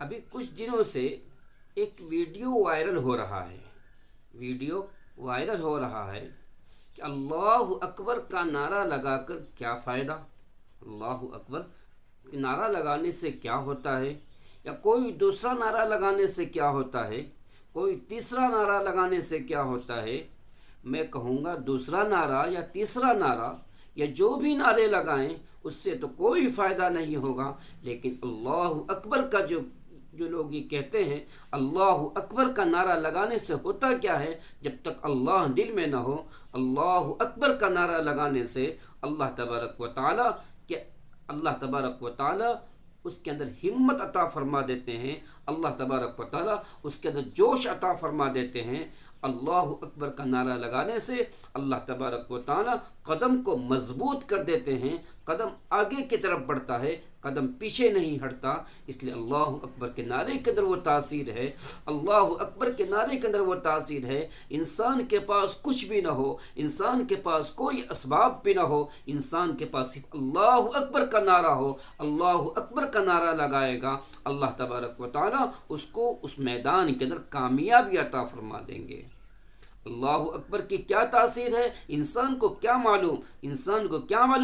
ابھی کچھ دنوں سے ایک ویڈیو وائرل ہو رہا ہے کہ اللہ اکبر کا نعرہ لگا کر کیا فائدہ، اللہ اکبر نعرہ لگانے سے کیا ہوتا ہے، یا کوئی دوسرا نعرہ لگانے سے کیا ہوتا ہے، کوئی تیسرا نعرہ لگانے سے کیا ہوتا ہے۔ میں کہوں گا دوسرا نعرہ یا تیسرا نعرہ یا جو بھی نعرے لگائیں اس سے تو کوئی فائدہ نہیں ہوگا، لیکن اللہ اکبر کا جو لوگ یہ کہتے ہیں اللہ اکبر کا نعرہ لگانے سے ہوتا کیا ہے، جب تک اللہ دل میں نہ ہو، اللہ اکبر کا نعرہ لگانے سے اللہ تبارک و تعالی اس کے اندر ہمت عطا فرما دیتے ہیں، اللہ تبارک و تعالی اس کے اندر جوش عطا فرما دیتے ہیں۔ اللہ اکبر کا نعرہ لگانے سے اللہ تبارک و تعالی قدم کو مضبوط کر دیتے ہیں، قدم آگے کی طرف بڑھتا ہے، قدم پیچھے نہیں ہٹتا۔ اس لیے اللہ اکبر کے نعرے کے اندر وہ تاثیر ہے، اللہ اکبر کے نعرے کے اندر وہ تاثیر ہے۔ انسان کے پاس کچھ بھی نہ ہو، انسان کے پاس کوئی اسباب بھی نہ ہو، انسان کے پاس صرف اللہ اکبر کا نعرہ ہو، اللہ اکبر کا نعرہ لگائے گا، اللہ تبارک و تعالی اس کو اس میدان کے اندر کامیابی عطا فرما دیں گے۔ اللہ اکبر کی کیا تاثیر ہے، انسان کو کیا معلوم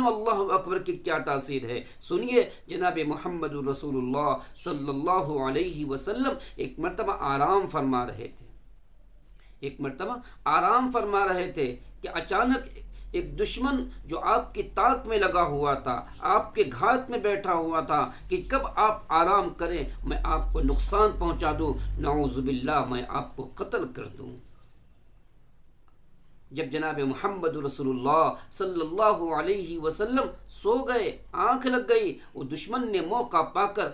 اللہ اکبر کی کیا تاثیر ہے۔ سنیے، جناب محمد رسول اللہ صلی اللہ علیہ وسلم ایک مرتبہ آرام فرما رہے تھے کہ اچانک ایک دشمن جو آپ کی طاق میں لگا ہوا تھا، آپ کے گھات میں بیٹھا ہوا تھا کہ کب آپ آرام کریں میں آپ کو نقصان پہنچا دوں، نعوذ باللہ میں آپ کو قتل کر دوں۔ جب جناب محمد رسول اللہ صلی اللہ علیہ وسلم سو گئے، آنکھ لگ گئی، وہ دشمن نے موقع پا کر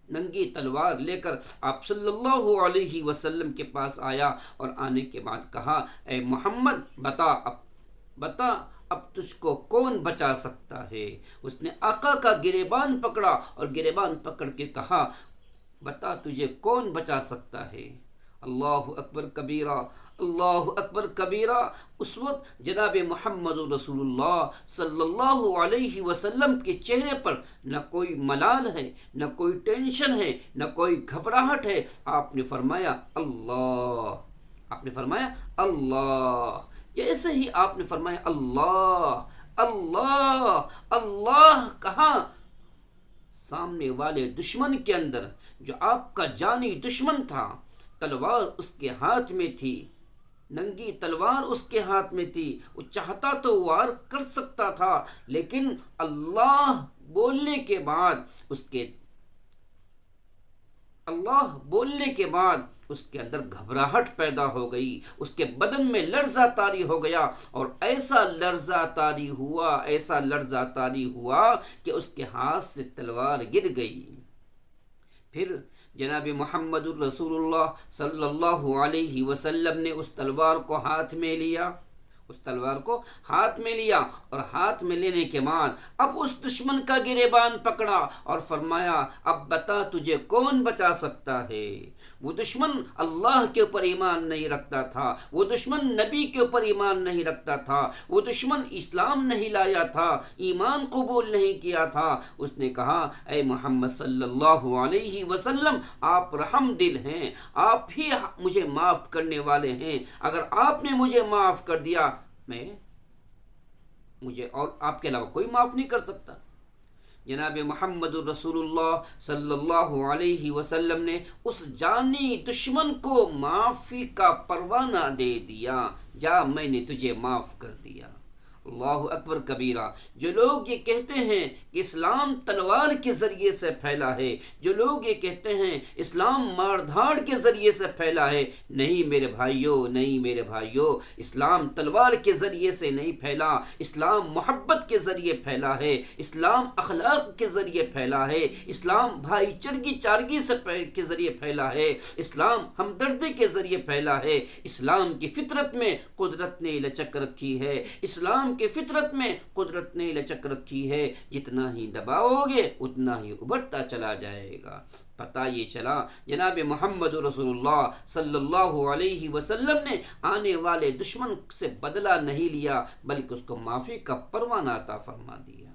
ننگی تلوار لے کر آپ صلی اللہ علیہ وسلم کے پاس آیا، اور آنے کے بعد کہا، اے محمد بتا اب تجھ کو کون بچا سکتا ہے۔ اس نے آقا کا گریبان پکڑا اور گریبان پکڑ کے کہا، بتا تجھے کون بچا سکتا ہے۔ اللہ اکبر کبیرہ، اللہ اکبر کبیرہ۔ اس وقت جناب محمد رسول اللہ صلی اللہ علیہ وسلم کے چہرے پر نہ کوئی ملال ہے، نہ کوئی ٹینشن ہے، نہ کوئی گھبراہٹ ہے۔ آپ نے فرمایا اللہ، جیسے ہی آپ نے فرمایا اللہ کہاں، سامنے والے دشمن کے اندر جو آپ کا جانی دشمن تھا، تلوار اس کے ہاتھ میں تھی، ننگی تلوار اس کے ہاتھ میں تھی، وہ چاہتا تو وار کر سکتا تھا، لیکن اللہ بولنے کے بعد اس کے اندر گھبراہٹ پیدا ہو گئی، اس کے بدن میں لرزہ طاری ہو گیا، اور ایسا لرزہ طاری ہوا کہ اس کے ہاتھ سے تلوار گر گئی۔ پھر جناب محمد الرسول اللہ صلی اللہ علیہ وسلم نے اس تلوار کو ہاتھ میں لیا، اور ہاتھ میں لینے کے بعد اب اس دشمن کا گریبان پکڑا اور فرمایا، اب بتا تجھے کون بچا سکتا ہے۔ وہ دشمن اللہ کے اوپر ایمان نہیں رکھتا تھا، وہ دشمن نبی کے اوپر ایمان نہیں رکھتا تھا، وہ دشمن اسلام نہیں لایا تھا، ایمان قبول نہیں کیا تھا۔ اس نے کہا، اے محمد صلی اللہ علیہ وسلم، آپ رحم دل ہیں، آپ ہی مجھے معاف کرنے والے ہیں، اگر آپ نے مجھے معاف کر دیا مجھے اور آپ کے علاوہ کوئی معاف نہیں کر سکتا۔ جناب محمد رسول اللہ صلی اللہ علیہ وسلم نے اس جانی دشمن کو معافی کا پروانہ دے دیا، جا میں نے تجھے معاف کر دیا۔ اللہ اکبر کبیرہ۔ جو لوگ یہ کہتے ہیں کہ اسلام تلوار کے ذریعے سے پھیلا ہے، جو لوگ یہ کہتے ہیں اسلام مار دھاڑ کے ذریعے سے پھیلا ہے، نہیں میرے بھائیوں، اسلام تلوار کے ذریعے سے نہیں پھیلا، اسلام محبت کے ذریعے پھیلا ہے، اسلام اخلاق کے ذریعے پھیلا ہے، اسلام بھائی چارگی کے ذریعے پھیلا ہے، اسلام ہمدردی کے ذریعے پھیلا ہے۔ اسلام کی فطرت میں قدرت نے لچک رکھی ہے، اسلام کی فطرت میں قدرت نے لچک رکھی ہے، جتنا ہی دباؤ گے اتنا ہی ابھرتا چلا جائے گا۔ پتہ یہ چلا جناب محمد رسول اللہ صلی اللہ علیہ وسلم نے آنے والے دشمن سے بدلہ نہیں لیا، بلکہ اس کو معافی کا پروانہ عطا فرما دیا۔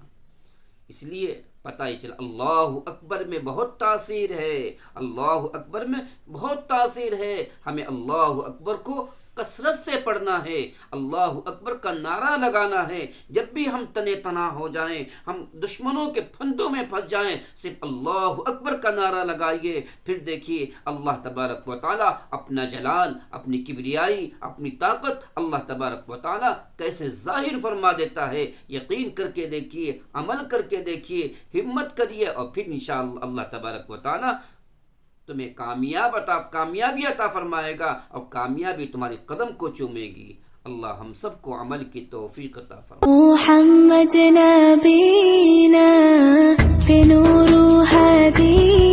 اس لیے پتہ ہی چلا اللہ اکبر میں بہت تاثیر ہے، اللہ اکبر میں بہت تاثیر ہے۔ ہمیں اللہ اکبر کو کثرت سے پڑھنا ہے، اللہ اکبر کا نعرہ لگانا ہے۔ جب بھی ہم تنے تنا ہو جائیں، ہم دشمنوں کے پھندوں میں پھنس جائیں، صرف اللہ اکبر کا نعرہ لگائیے، پھر دیکھیے اللہ تبارک و تعالیٰ اپنا جلال، اپنی کبریائی، اپنی طاقت اللہ تبارک و تعالیٰ کیسے ظاہر فرما دیتا ہے۔ یقین کر کے دیکھیے، عمل کر کے دیکھیے، ہمت کریے، اور پھر انشاءاللہ اللہ تبارک و تعالیٰ تمہیں کامیابی عطا فرمائے گا، اور کامیابی تمہاری قدم کو چومے گی۔ اللہ ہم سب کو عمل کی توفیق عطا فرمائے۔ محمد نبینا بنور ہدی